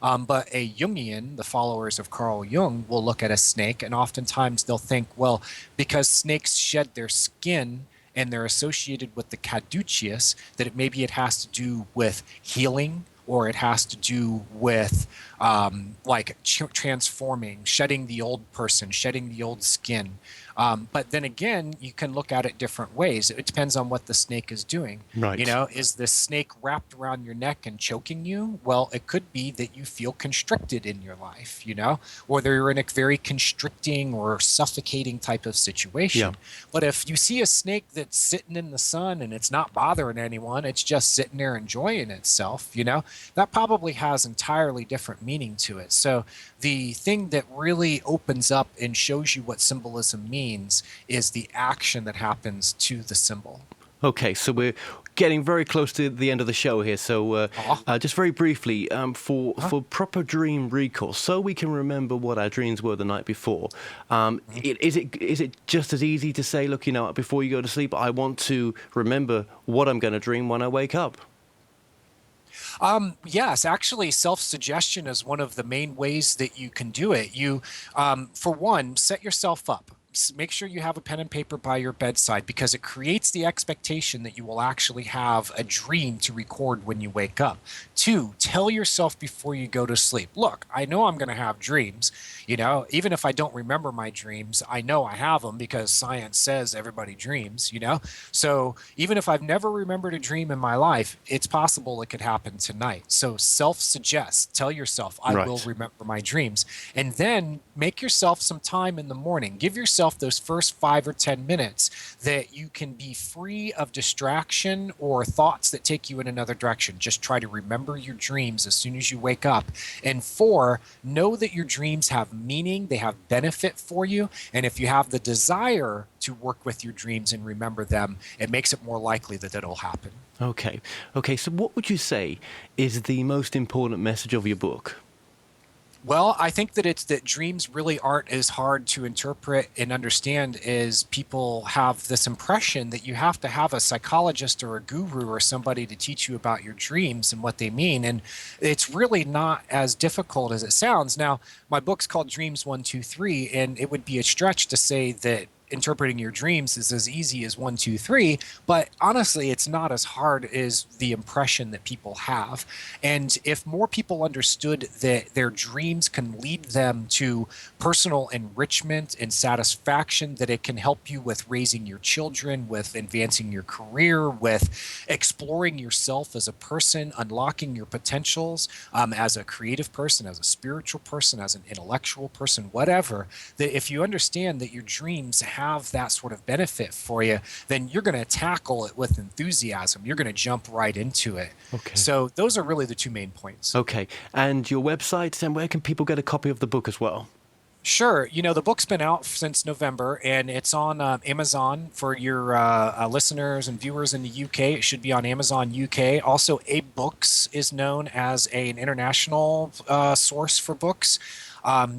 But a Jungian, the followers of Carl Jung, will look at a snake and oftentimes they'll think, well, because snakes shed their skin and they're associated with the caduceus, that maybe it has to do with healing or it has to do with transforming, shedding the old person, shedding the old skin. But then again, you can look at it different ways. It depends on what the snake is doing.
Right.
Is the snake wrapped around your neck and choking you? Well, it could be that you feel constricted in your life, or you're in a very constricting or suffocating type of situation. Yeah. But if you see a snake that's sitting in the sun and it's not bothering anyone, it's just sitting there enjoying itself, that probably has entirely different meaning to it. So the thing that really opens up and shows you what symbolism means is the action that happens to the symbol.
Okay, so we're getting very close to the end of the show here. So just very briefly, for proper dream recall, so we can remember what our dreams were the night before, is it just as easy to say, look, before you go to sleep, I want to remember what I'm going to dream when I wake up?
Yes, actually, self-suggestion is one of the main ways that you can do it. You, for one, set yourself up. Make sure you have a pen and paper by your bedside, because it creates the expectation that you will actually have a dream to record when you wake up. 2, tell yourself before you go to sleep, look, I know I'm going to have dreams. Even if I don't remember my dreams, I know I have them because science says everybody dreams, So even if I've never remembered a dream in my life, it's possible it could happen tonight. So self-suggest, tell yourself, I will remember my dreams. And then make yourself some time in the morning. Give yourself those first 5 or 10 minutes that you can be free of distraction or thoughts that take you in another direction. Just try to remember your dreams as soon as you wake up. And 4, know that your dreams have meaning, they have benefit for you. And if you have the desire to work with your dreams and remember them, it makes it more likely that it'll happen.
Okay. So what would you say is the most important message of your book?
Well, I think that it's that dreams really aren't as hard to interpret and understand as people have this impression that you have to have a psychologist or a guru or somebody to teach you about your dreams and what they mean. And it's really not as difficult as it sounds. Now, my book's called Dreams 1, 2, 3, and it would be a stretch to say that interpreting your dreams is as easy as 1, 2, 3, but honestly, it's not as hard as the impression that people have. And if more people understood that their dreams can lead them to personal enrichment and satisfaction, that it can help you with raising your children, with advancing your career, with exploring yourself as a person, unlocking your potentials as a creative person, as a spiritual person, as an intellectual person, whatever, that if you understand that your dreams have that sort of benefit for you, then you're going to tackle it with enthusiasm. You're going to jump right into it. Okay. So those are really the 2 main points. Okay.
And your website, and where can people get a copy of the book as well?
Sure. The book's been out since November, and it's on Amazon for your listeners and viewers in the UK. It should be on Amazon UK. Also, Books is known as an international source for books.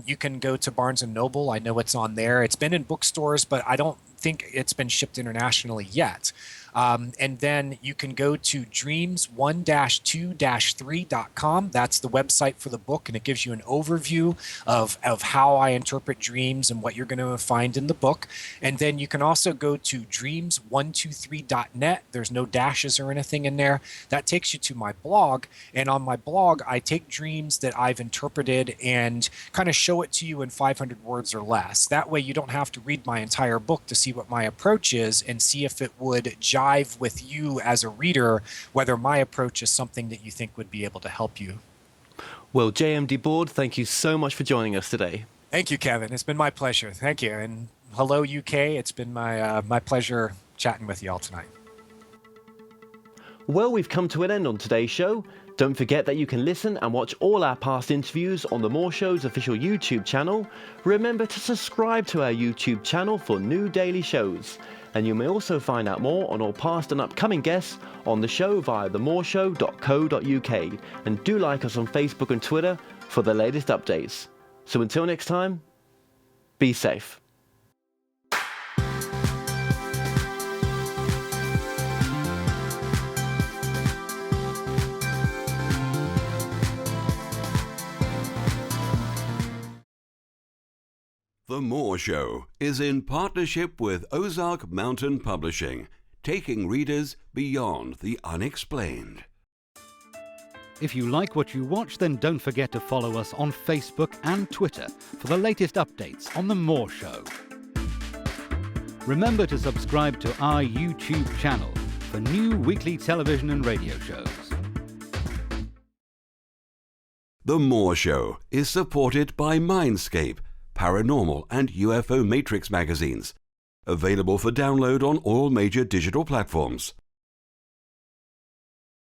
You can go to Barnes & Noble. I know it's on there. It's been in bookstores, but I don't think it's been shipped internationally yet. And then you can go to dreams1-2-3.com. That's the website for the book, and it gives you an overview of how I interpret dreams and what you're going to find in the book. And then you can also go to dreams123.net. There's no dashes or anything in there. That takes you to my blog. And on my blog, I take dreams that I've interpreted and kind of show it to you in 500 words or less. That way you don't have to read my entire book to see what my approach is and see if it would jive with you as a reader, whether my approach is something that you think would be able to help you.
Well, J.M. DeBord, thank you so much for joining us today.
Thank you, Kevin. It's been my pleasure. Thank you. And hello, UK. It's been my pleasure chatting with you all tonight.
Well, we've come to an end on today's show. Don't forget that you can listen and watch all our past interviews on The More Show's official YouTube channel. Remember to subscribe to our YouTube channel for new daily shows. And you may also find out more on all past and upcoming guests on the show via themoreshow.co.uk. And do like us on Facebook and Twitter for the latest updates. So until next time, be safe.
The More Show is in partnership with Ozark Mountain Publishing, taking readers beyond the unexplained.
If you like what you watch, then don't forget to follow us on Facebook and Twitter for the latest updates on The More Show. Remember to subscribe to our YouTube channel for new weekly television and radio shows.
The More Show is supported by Mindscape, Paranormal and UFO Matrix magazines, available for download on all major digital platforms.